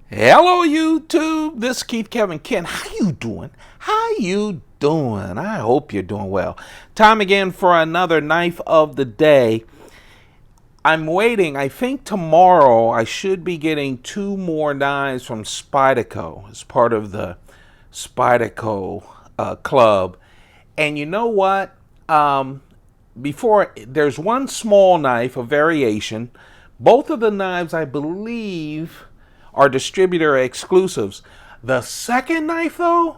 Hello YouTube, this is Keith Kevin Ken. How you doing? How you doing? I hope you're doing well. Time again for another knife of the day. I'm waiting. I think tomorrow I should be getting two more knives from Spyderco as part of the Spyderco club. And you know what? Before there's one small knife, a variation. Both of the knives, I believe, are distributor exclusives. The second knife, though,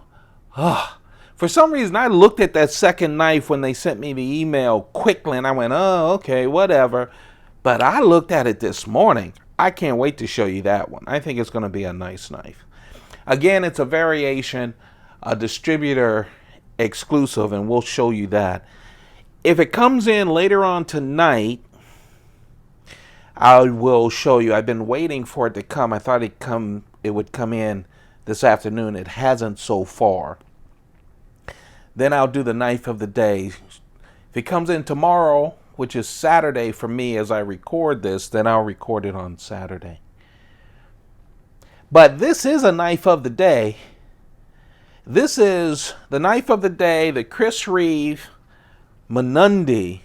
for some reason, I looked at that second knife when they sent me the email quickly, and I went, oh, okay, whatever. But I looked at it this morning. I can't wait to show you that one. I think it's going to be a nice knife. Again, it's a variation, a distributor exclusive, and we'll show you that. If it comes in later on tonight, I will show you. I've been waiting for it to come. I thought it would come in this afternoon. It hasn't so far. Then I'll do the knife of the day. If it comes in tomorrow, which is Saturday for me as I record this, then I'll record it on Saturday. But this is a knife of the day. This is the knife of the day, the Chris Reeve Mnandi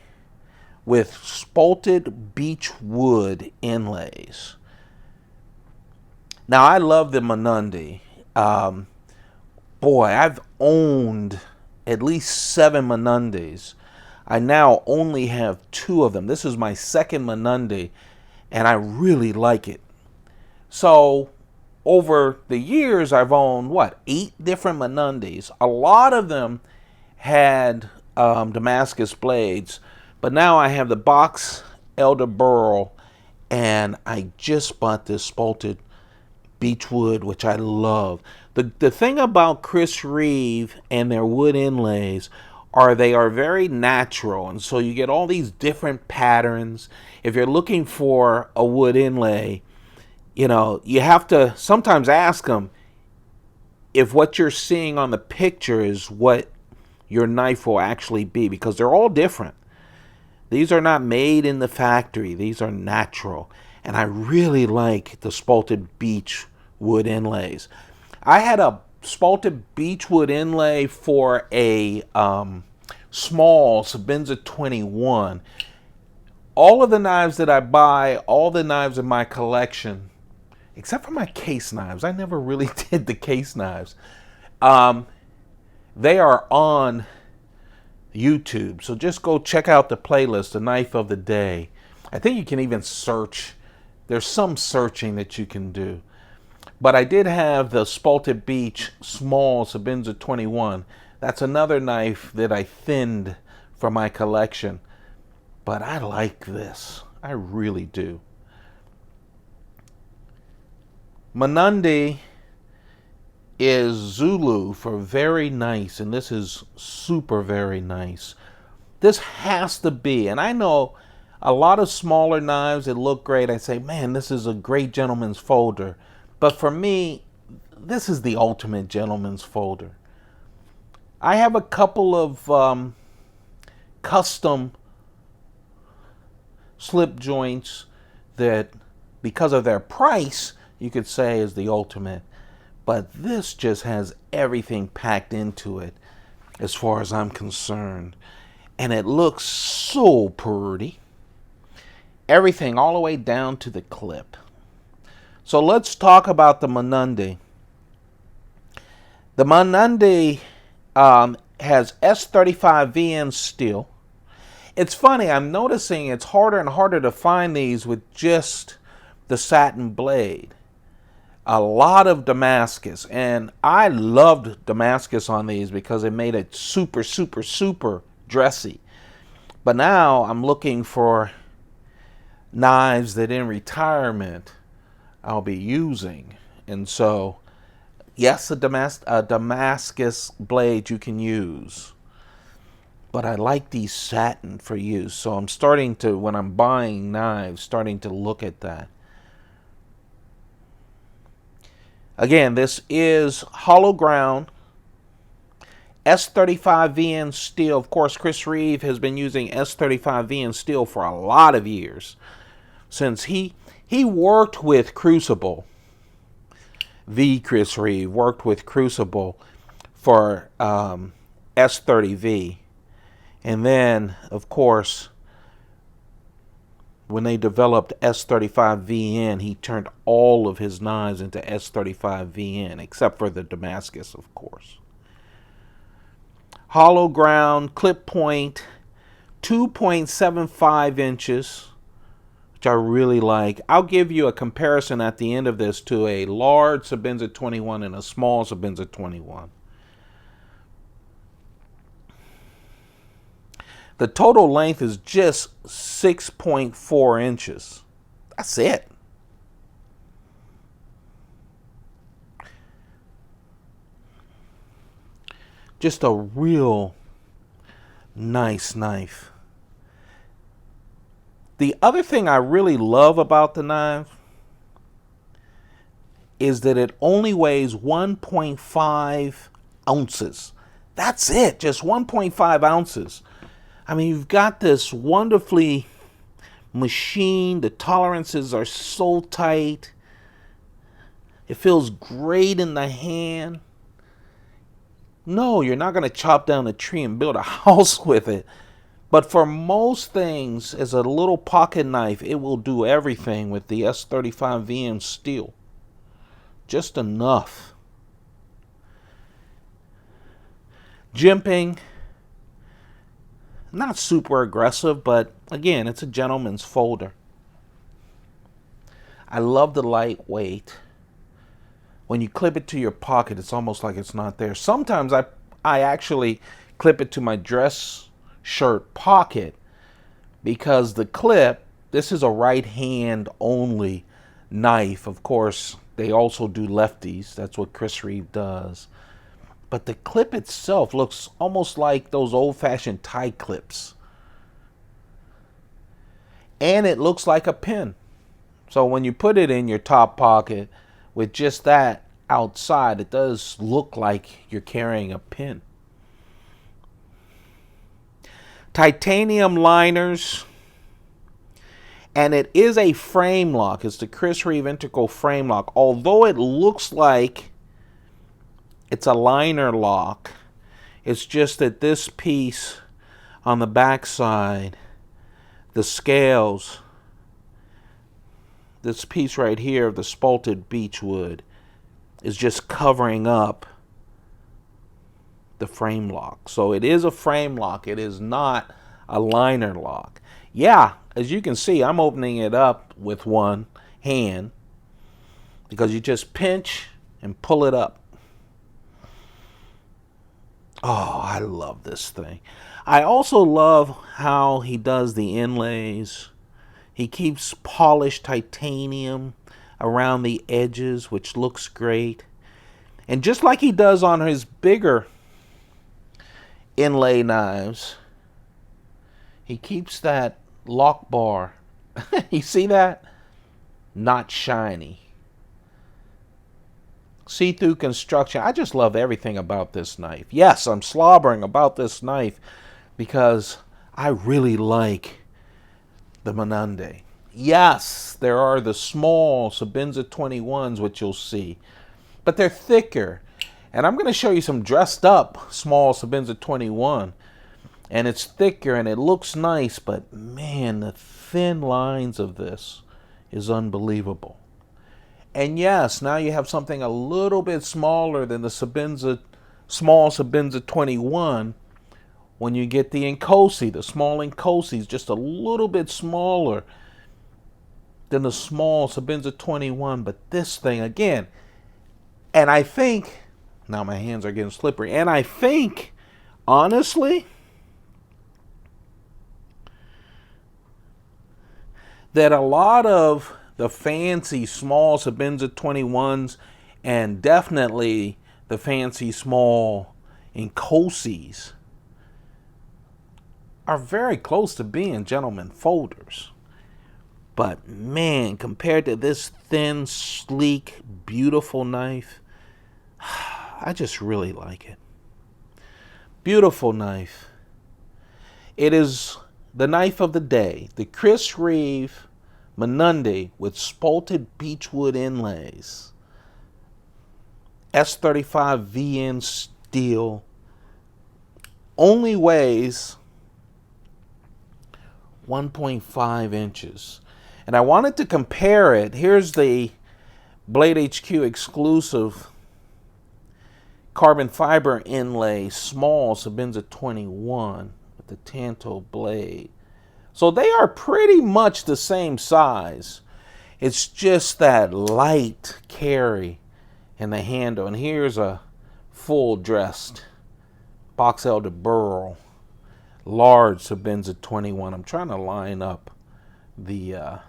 with spalted beech wood inlays. Now, I love the Mnandi. Boy, I've owned at least 7 Mnandis. I now only have 2 of them. This is my second Mnandi, and I really like it. So, over the years, I've owned, 8 different Mnandis. A lot of them had Damascus blades, but now I have the box elder burl, and I just bought this spalted beech wood, which I love. The thing about Chris Reeve and their wood inlays are they are very natural, and so you get all these different patterns. If you're looking for a wood inlay, you know, you have to sometimes ask them if what you're seeing on the picture is what your knife will actually be, because they're all different. These are not made in the factory. These are natural. And I really like the spalted beech wood inlays. I had a spalted beech wood inlay for a small Sabinza 21. All of the knives that I buy, all the knives in my collection, except for my case knives, I never really did the case knives, they are on YouTube. So just go check out the playlist, the knife of the day. I think you can even search. There's some searching that you can do. But I did have the spalted beech small Sabinza 21. That's another knife that I thinned from my collection. But I like this. I really do. Mnandi is Zulu for very nice, and this is super very nice. This has to be, and I know a lot of smaller knives that look great, I say, man, this is a great gentleman's folder. But for me, this is the ultimate gentleman's folder. I have a couple of custom slip joints that, because of their price, you could say is the ultimate. But this just has everything packed into it as far as I'm concerned. And it looks so pretty. Everything all the way down to the clip. So let's talk about the Mnandi. The Mnandi has S35 VN steel. It's funny, I'm noticing it's harder and harder to find these with just the satin blade. A lot of Damascus, and I loved Damascus on these because it made it super, super, super dressy. But now I'm looking for knives that in retirement I'll be using. And so, yes, a Damascus blade you can use. But I like these satin for use. So I'm starting to, when I'm buying knives, starting to look at that. Again, this is hollow ground, S35 VN steel. Of course, Chris Reeve has been using S35 VN steel for a lot of years. Since he worked with Crucible the Chris Reeve, worked with Crucible for S30V. And then, of course, when they developed S35VN, he turned all of his knives into S35VN, except for the Damascus, of course. Hollow ground, clip point, 2.75 inches, which I really like. I'll give you a comparison at the end of this to a large Sebenza 21 and a small Sebenza 21. The total length is just 6.4 inches. That's it. Just a real nice knife. The other thing I really love about the knife is that it only weighs 1.5 ounces. That's it, just 1.5 ounces. I mean, you've got this wonderfully machined. The tolerances are so tight. It feels great in the hand. No, you're not going to chop down a tree and build a house with it. But for most things, as a little pocket knife, it will do everything with the S35VN steel. Just enough. Jimping. Not super aggressive, but again, it's a gentleman's folder. I love the lightweight. When you clip it to your pocket, it's almost like it's not there. Sometimes I actually clip it to my dress shirt pocket because the clip, this is a right hand only knife. Of course, they also do lefties. That's what Chris Reeve does. But the clip itself looks almost like those old-fashioned tie clips. And it looks like a pin. So when you put it in your top pocket with just that outside, it does look like you're carrying a pin. Titanium liners. And it is a frame lock. It's the Chris Reeve Integral frame lock. Although it looks like it's a liner lock, it's just that this piece on the back side, the scales, this piece right here of the spalted beech wood is just covering up the frame lock. So it is a frame lock. It is not a liner lock. Yeah, as you can see, I'm opening it up with one hand because you just pinch and pull it up. Oh, I love this thing. I also love how he does the inlays. He keeps polished titanium around the edges, which looks great. And just like he does on his bigger inlay knives, he keeps that lock bar. You see that? Not shiny. See-through construction. I just love everything about this knife. Yes, I'm slobbering about this knife because I really like the Mnandi. Yes, there are the small Sebenza 21s, which you'll see, but they're thicker. And I'm going to show you some dressed up small Sebenza 21. And it's thicker and it looks nice, but man, the thin lines of this is unbelievable. And yes, now you have something a little bit smaller than the small Sebenza 21 when you get the Inkosi. The small Inkosi is just a little bit smaller than the small Sebenza 21. But this thing, again, and I think, now my hands are getting slippery, and I think, honestly, that a lot of the fancy small Sebenza 21s and definitely the fancy small Inkosis are very close to being gentleman folders. But man, compared to this thin, sleek, beautiful knife, I just really like it. Beautiful knife. It is the knife of the day, the Chris Reeve Mnandi with spalted beechwood inlays. S35 VN steel. Only weighs 1.5 inches. And I wanted to compare it. Here's the Blade HQ exclusive carbon fiber inlay, small Sabenza 21 with the Tanto blade. So they are pretty much the same size. It's just that light carry in the handle. And here's a full dressed box elder burl, large Sabenza 21. I'm trying to line up the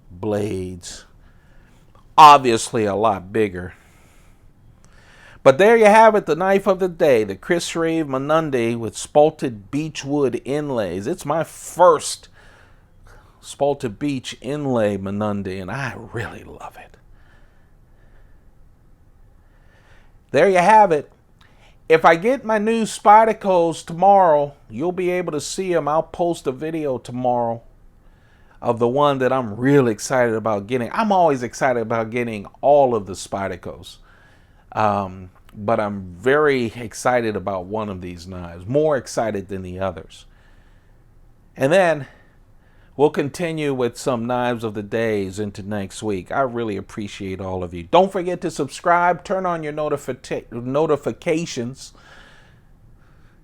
blades. Obviously a lot bigger. But there you have it, the knife of the day, the Reeve Mnandi with Spalted Beechwood inlays. It's my first Spalted Beech inlay Mnandi, and I really love it. There you have it. If I get my new Spidicles tomorrow, you'll be able to see them. I'll post a video tomorrow of the one that I'm really excited about getting. I'm always excited about getting all of the Spidicles. But I'm very excited about one of these knives, more excited than the others. And then we'll continue with some knives of the days into next week. I really appreciate all of you. Don't forget to subscribe, turn on your notifications.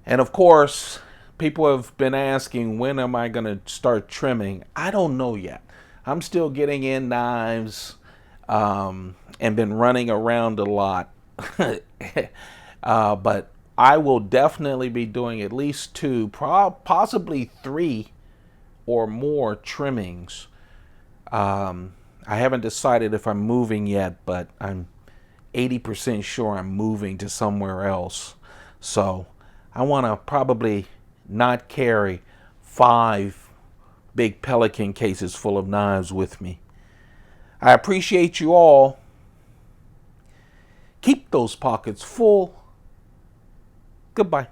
And of course, people have been asking, when am I going to start trimming? I don't know yet. I'm still getting in knives and been running around a lot. But I will definitely be doing at least 2, possibly 3 or more trimmings. I haven't decided if I'm moving yet, but I'm 80% sure I'm moving to somewhere else. So I want to probably not carry 5 big Pelican cases full of knives with me. I appreciate you all. Keep those pockets full. Goodbye.